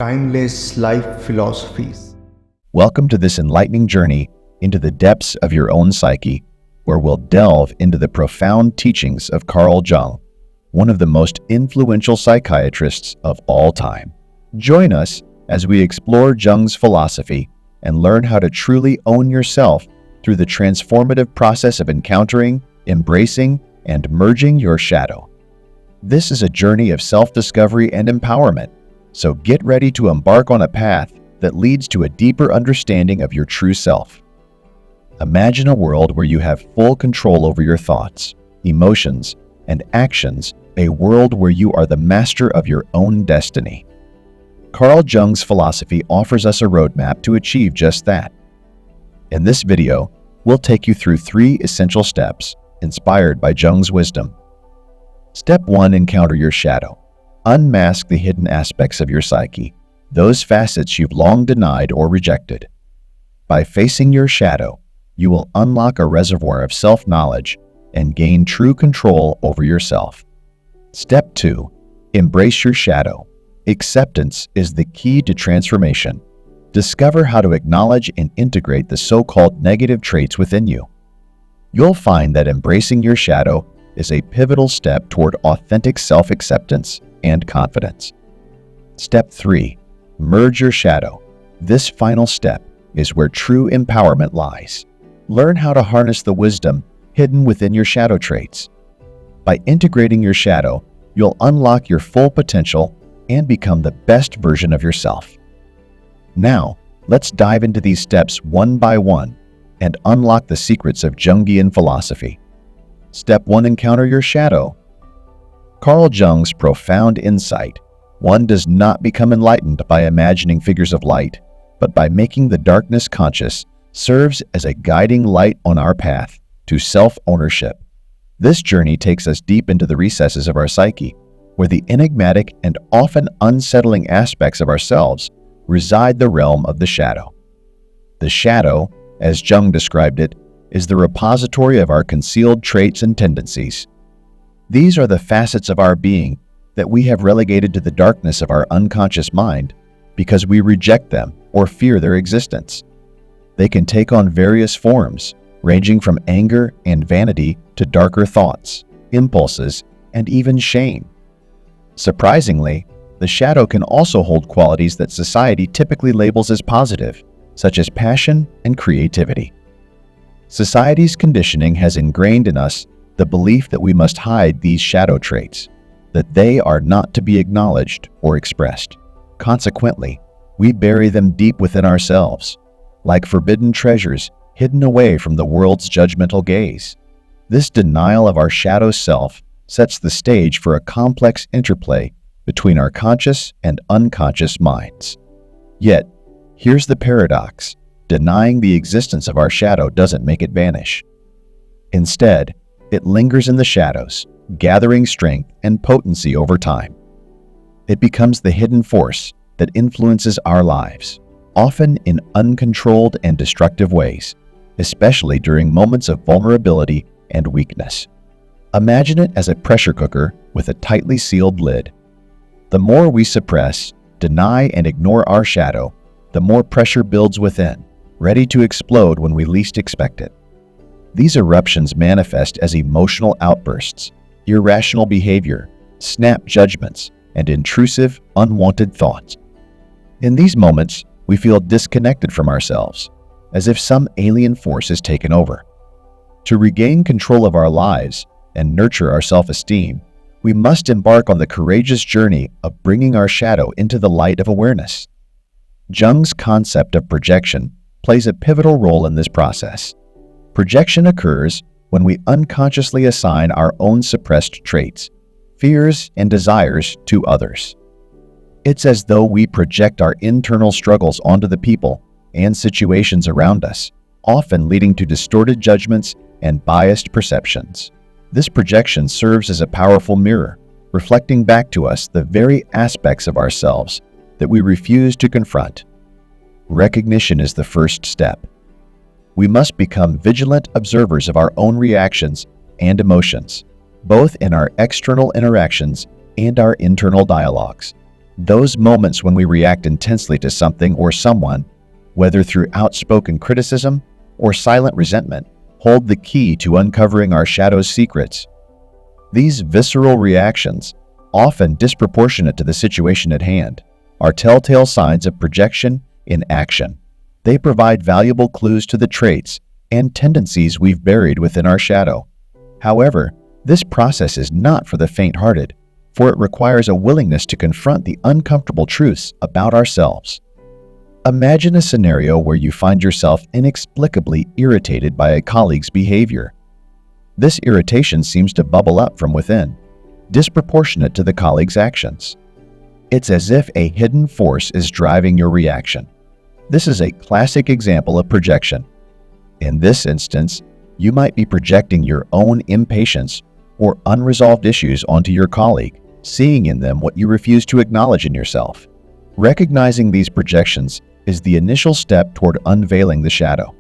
timeless life philosophies. Welcome to this enlightening journey into the depths of your own psyche, where we'll delve into the profound teachings of Carl Jung, one of the most influential psychiatrists of all time. Join us as we explore Jung's philosophy and learn how to truly own yourself through the transformative process of encountering, embracing, and merging your shadow. This is a journey of self-discovery and empowerment, so get ready to embark on a path that leads to a deeper understanding of your true self. Imagine a world where you have full control over your thoughts, emotions, and actions, a world where you are the master of your own destiny. Carl Jung's philosophy offers us a roadmap to achieve just that. In this video, we'll take you through 3 essential steps inspired by Jung's wisdom. Step 1. Encounter your shadow. Unmask the hidden aspects of your psyche, those facets you've long denied or rejected. By facing your shadow, you will unlock a reservoir of self-knowledge and gain true control over yourself. Step 2. Embrace your shadow. Acceptance is the key to transformation. Discover how to acknowledge and integrate the so-called negative traits within you. You'll find that embracing your shadow is a pivotal step toward authentic self-acceptance and confidence. Step 3. Merge your shadow. This final step is where true empowerment lies. Learn how to harness the wisdom hidden within your shadow traits. By integrating your shadow, you'll unlock your full potential and become the best version of yourself. Now, let's dive into these steps one by one and unlock the secrets of Jungian philosophy. Step 1. Encounter your shadow. Carl Jung's profound insight: one does not become enlightened by imagining figures of light, but by making the darkness conscious, serves as a guiding light on our path to self-ownership. This journey takes us deep into the recesses of our psyche, where the enigmatic and often unsettling aspects of ourselves reside the realm of the shadow. The shadow, as Jung described it, is the repository of our concealed traits and tendencies. These are the facets of our being that we have relegated to the darkness of our unconscious mind because we reject them or fear their existence. They can take on various forms, ranging from anger and vanity to darker thoughts, impulses, and even shame. Surprisingly, the shadow can also hold qualities that society typically labels as positive, such as passion and creativity. Society's conditioning has ingrained in us the belief that we must hide these shadow traits, that they are not to be acknowledged or expressed. Consequently, we bury them deep within ourselves, like forbidden treasures hidden away from the world's judgmental gaze. This denial of our shadow self sets the stage for a complex interplay between our conscious and unconscious minds. Yet, here's the paradox: denying the existence of our shadow doesn't make it vanish. Instead, it lingers in the shadows, gathering strength and potency over time. It becomes the hidden force that influences our lives, often in uncontrolled and destructive ways, especially during moments of vulnerability and weakness. Imagine it as a pressure cooker with a tightly sealed lid. The more we suppress, deny, and ignore our shadow, the more pressure builds within, ready to explode when we least expect it. These eruptions manifest as emotional outbursts, irrational behavior, snap judgments, and intrusive, unwanted thoughts. In these moments, we feel disconnected from ourselves, as if some alien force has taken over. To regain control of our lives and nurture our self-esteem, we must embark on the courageous journey of bringing our shadow into the light of awareness. Jung's concept of projection plays a pivotal role in this process. Projection occurs when we unconsciously assign our own suppressed traits, fears, and desires to others. It's as though we project our internal struggles onto the people and situations around us, often leading to distorted judgments and biased perceptions. This projection serves as a powerful mirror, reflecting back to us the very aspects of ourselves that we refuse to confront. Recognition is the first step. We must become vigilant observers of our own reactions and emotions, both in our external interactions and our internal dialogues. Those moments when we react intensely to something or someone, whether through outspoken criticism or silent resentment, hold the key to uncovering our shadow's secrets. These visceral reactions, often disproportionate to the situation at hand, are telltale signs of projection in action. They provide valuable clues to the traits and tendencies we've buried within our shadow. However, this process is not for the faint-hearted, for it requires a willingness to confront the uncomfortable truths about ourselves. Imagine a scenario where you find yourself inexplicably irritated by a colleague's behavior. This irritation seems to bubble up from within, disproportionate to the colleague's actions. It's as if a hidden force is driving your reaction. This is a classic example of projection. In this instance, you might be projecting your own impatience or unresolved issues onto your colleague, seeing in them what you refuse to acknowledge in yourself. Recognizing these projections is the initial step toward unveiling the shadow.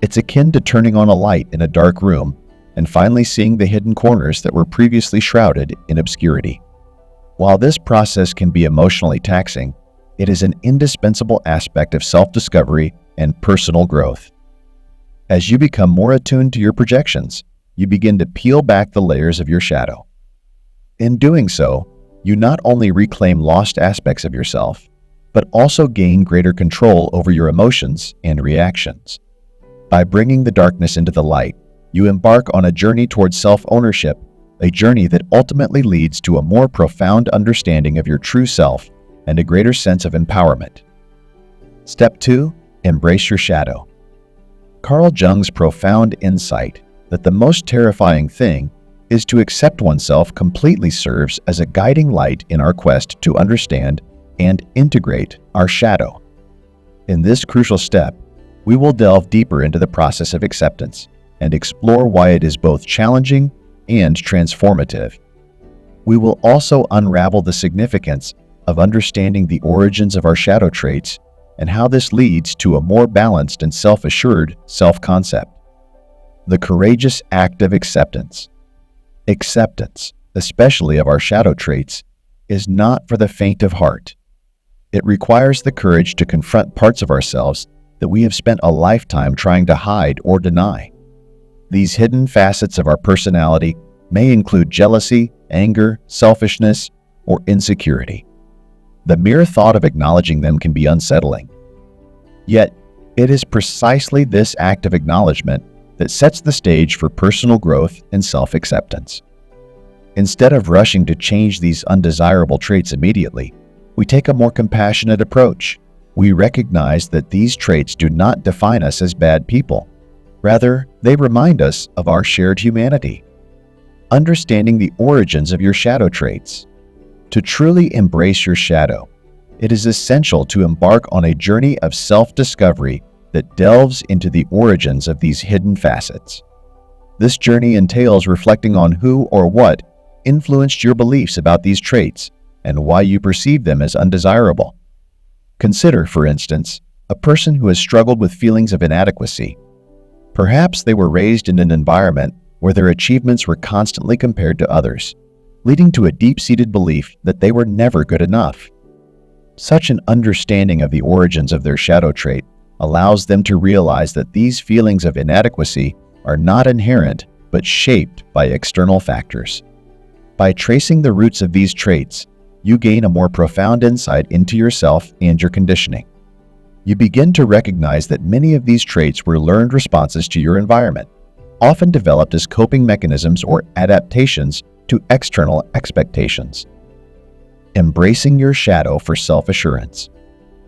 It's akin to turning on a light in a dark room and finally seeing the hidden corners that were previously shrouded in obscurity. While this process can be emotionally taxing, it is an indispensable aspect of self-discovery and personal growth. As you become more attuned to your projections, you begin to peel back the layers of your shadow. In doing so, you not only reclaim lost aspects of yourself, but also gain greater control over your emotions and reactions. By bringing the darkness into the light, you embark on a journey towards self-ownership, a journey that ultimately leads to a more profound understanding of your true self and a greater sense of empowerment. Step 2. Embrace your shadow. Carl Jung's profound insight that the most terrifying thing is to accept oneself completely serves as a guiding light in our quest to understand and integrate our shadow. In this crucial step, we will delve deeper into the process of acceptance and explore why it is both challenging and transformative. We will also unravel the significance of understanding the origins of our shadow traits and how this leads to a more balanced and self-assured self-concept. The courageous act of acceptance. Acceptance, especially of our shadow traits, is not for the faint of heart. It requires the courage to confront parts of ourselves that we have spent a lifetime trying to hide or deny. These hidden facets of our personality may include jealousy, anger, selfishness, or insecurity. The mere thought of acknowledging them can be unsettling. Yet, it is precisely this act of acknowledgement that sets the stage for personal growth and self-acceptance. Instead of rushing to change these undesirable traits immediately, we take a more compassionate approach. We recognize that these traits do not define us as bad people. Rather, they remind us of our shared humanity. Understanding the origins of your shadow traits. To truly embrace your shadow, it is essential to embark on a journey of self-discovery that delves into the origins of these hidden facets. This journey entails reflecting on who or what influenced your beliefs about these traits and why you perceive them as undesirable. Consider, for instance, a person who has struggled with feelings of inadequacy. Perhaps they were raised in an environment where their achievements were constantly compared to others, leading to a deep-seated belief that they were never good enough. Such an understanding of the origins of their shadow trait allows them to realize that these feelings of inadequacy are not inherent but shaped by external factors. By tracing the roots of these traits, you gain a more profound insight into yourself and your conditioning. You begin to recognize that many of these traits were learned responses to your environment, often developed as coping mechanisms or adaptations to external expectations. Embracing your shadow for self-assurance.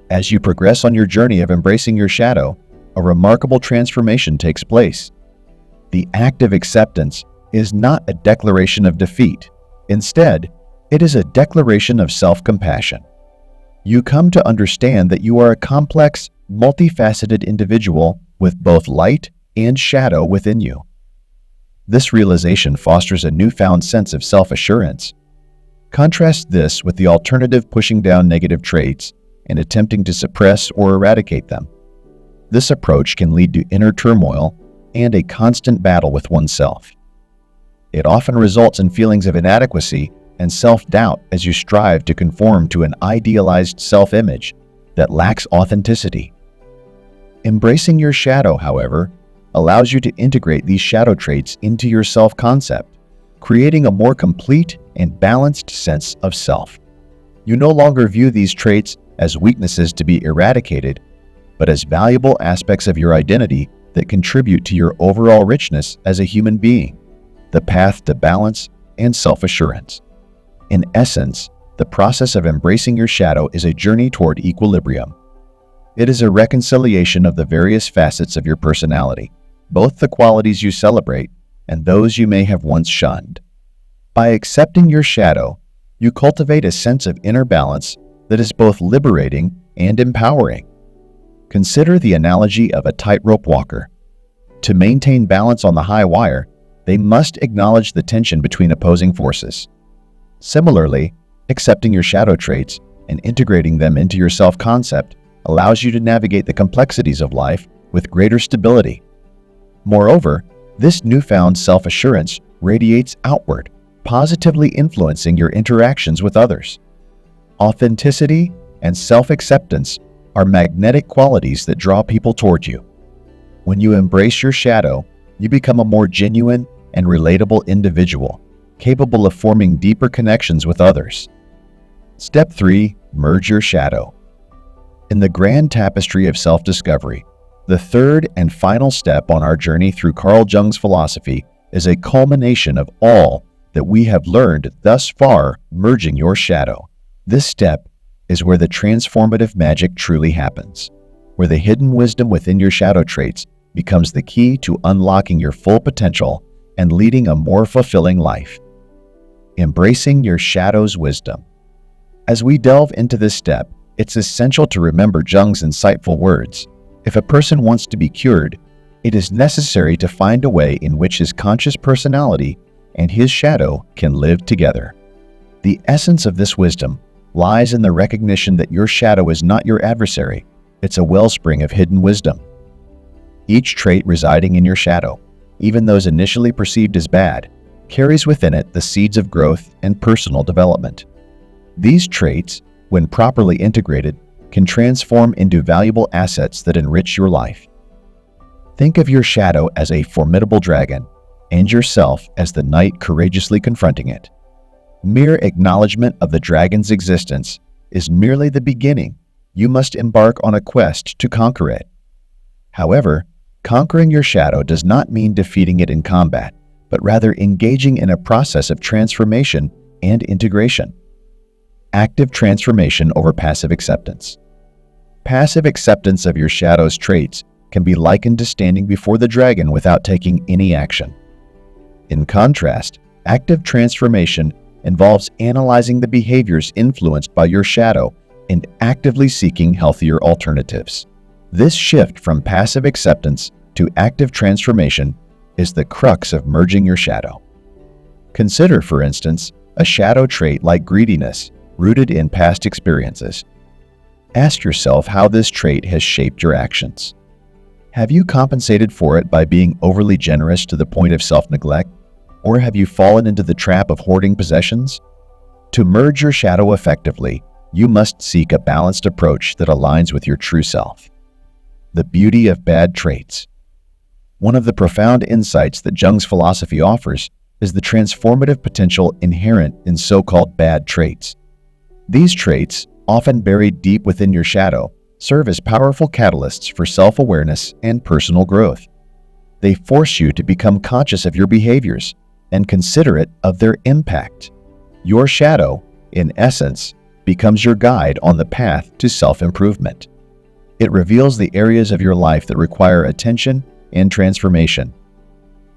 As you progress on your journey of embracing your shadow, a remarkable transformation takes place. The act of acceptance is not a declaration of defeat. Instead, it is a declaration of self-compassion. You come to understand that you are a complex, multifaceted individual with both light and shadow within you. This realization fosters a newfound sense of self-assurance. Contrast this with the alternative, pushing down negative traits and attempting to suppress or eradicate them. This approach can lead to inner turmoil and a constant battle with oneself. It often results in feelings of inadequacy and self-doubt as you strive to conform to an idealized self-image that lacks authenticity. Embracing your shadow, however, allows you to integrate these shadow traits into your self-concept, creating a more complete and balanced sense of self. You no longer view these traits as weaknesses to be eradicated, but as valuable aspects of your identity that contribute to your overall richness as a human being, the path to balance and self-assurance. In essence, the process of embracing your shadow is a journey toward equilibrium. It is a reconciliation of the various facets of your personality, both the qualities you celebrate and those you may have once shunned. By accepting your shadow, you cultivate a sense of inner balance that is both liberating and empowering. Consider the analogy of a tightrope walker. To maintain balance on the high wire, they must acknowledge the tension between opposing forces. Similarly, accepting your shadow traits and integrating them into your self-concept allows you to navigate the complexities of life with greater stability. Moreover, this newfound self-assurance radiates outward, positively influencing your interactions with others. Authenticity and self-acceptance are magnetic qualities that draw people toward you. When you embrace your shadow, you become a more genuine and relatable individual, capable of forming deeper connections with others. Step 3. Merge your shadow. In the grand tapestry of self-discovery, the third and final step on our journey through Carl Jung's philosophy is a culmination of all that we have learned thus far, merging your shadow. This step is where the transformative magic truly happens, where the hidden wisdom within your shadow traits becomes the key to unlocking your full potential and leading a more fulfilling life. Embracing your shadow's wisdom. As we delve into this step, it's essential to remember Jung's insightful words. If a person wants to be cured, it is necessary to find a way in which his conscious personality and his shadow can live together. The essence of this wisdom lies in the recognition that your shadow is not your adversary. It's a wellspring of hidden wisdom. Each trait residing in your shadow, even those initially perceived as bad, carries within it the seeds of growth and personal development. These traits, when properly integrated, can transform into valuable assets that enrich your life. Think of your shadow as a formidable dragon, and yourself as the knight courageously confronting it. Mere acknowledgement of the dragon's existence is merely the beginning. You must embark on a quest to conquer it. However, conquering your shadow does not mean defeating it in combat, but rather engaging in a process of transformation and integration. Active transformation over passive acceptance. Passive acceptance of your shadow's traits can be likened to standing before the dragon without taking any action. In contrast, active transformation involves analyzing the behaviors influenced by your shadow and actively seeking healthier alternatives. This shift from passive acceptance to active transformation is the crux of merging your shadow. Consider, for instance, a shadow trait like greediness, rooted in past experiences. Ask yourself how this trait has shaped your actions. Have you compensated for it by being overly generous to the point of self-neglect? Or have you fallen into the trap of hoarding possessions? To merge your shadow effectively, you must seek a balanced approach that aligns with your true self. The beauty of bad traits. One of the profound insights that Jung's philosophy offers is the transformative potential inherent in so-called bad traits. These traits, often buried deep within your shadow, serve as powerful catalysts for self-awareness and personal growth. They force you to become conscious of your behaviors and considerate of their impact. Your shadow, in essence, becomes your guide on the path to self-improvement. It reveals the areas of your life that require attention and transformation.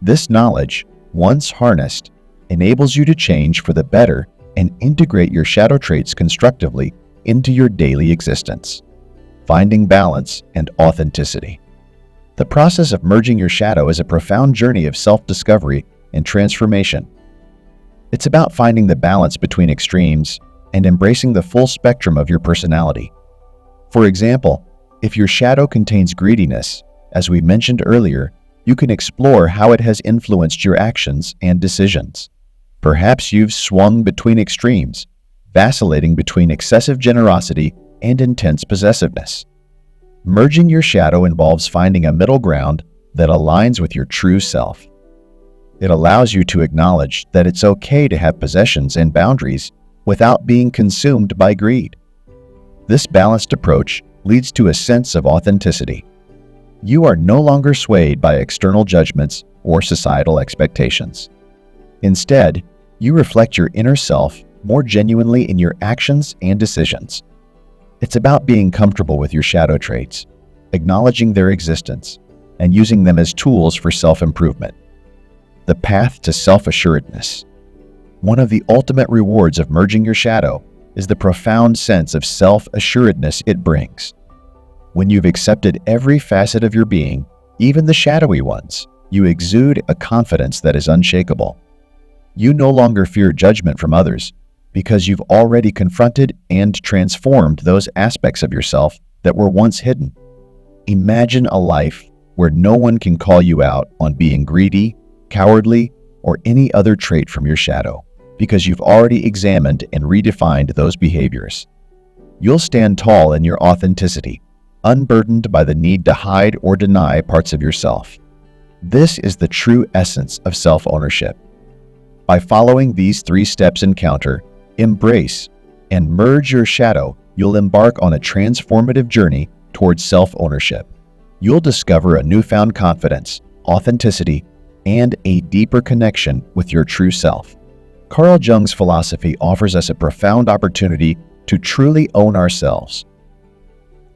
This knowledge, once harnessed, enables you to change for the better and integrate your shadow traits constructively into your daily existence, finding balance and authenticity. The process of merging your shadow is a profound journey of self-discovery and transformation. It's about finding the balance between extremes and embracing the full spectrum of your personality. For example, if your shadow contains greediness, as we mentioned earlier, you can explore how it has influenced your actions and decisions. Perhaps you've swung between extremes, vacillating between excessive generosity and intense possessiveness. Merging your shadow involves finding a middle ground that aligns with your true self. It allows you to acknowledge that it's okay to have possessions and boundaries without being consumed by greed. This balanced approach leads to a sense of authenticity. You are no longer swayed by external judgments or societal expectations. Instead, you reflect your inner self more genuinely in your actions and decisions. It's about being comfortable with your shadow traits, acknowledging their existence, and using them as tools for self-improvement. The path to self-assuredness. One of the ultimate rewards of merging your shadow is the profound sense of self-assuredness it brings. When you've accepted every facet of your being, even the shadowy ones, you exude a confidence that is unshakable. You no longer fear judgment from others because you've already confronted and transformed those aspects of yourself that were once hidden. Imagine a life where no one can call you out on being greedy, cowardly, or any other trait from your shadow, because you've already examined and redefined those behaviors. You'll stand tall in your authenticity, unburdened by the need to hide or deny parts of yourself. This is the true essence of self-ownership. By following these 3 steps: encounter, embrace, and merge your shadow, you'll embark on a transformative journey towards self-ownership. You'll discover a newfound confidence, authenticity, and a deeper connection with your true self. Carl Jung's philosophy offers us a profound opportunity to truly own ourselves.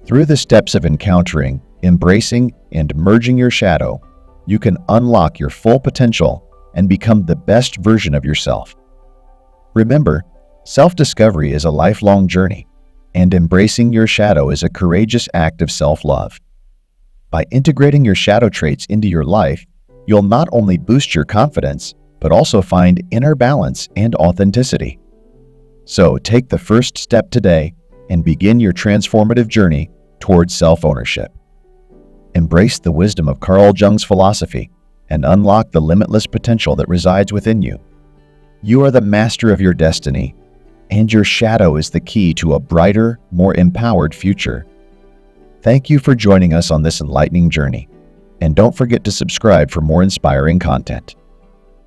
Through the steps of encountering, embracing, and merging your shadow, you can unlock your full potential and become the best version of yourself. Remember, self-discovery is a lifelong journey, and embracing your shadow is a courageous act of self-love. By integrating your shadow traits into your life, you'll not only boost your confidence, but also find inner balance and authenticity. So take the first step today and begin your transformative journey towards self-ownership. Embrace the wisdom of Carl Jung's philosophy and unlock the limitless potential that resides within you. You are the master of your destiny, and your shadow is the key to a brighter, more empowered future. Thank you for joining us on this enlightening journey, and don't forget to subscribe for more inspiring content.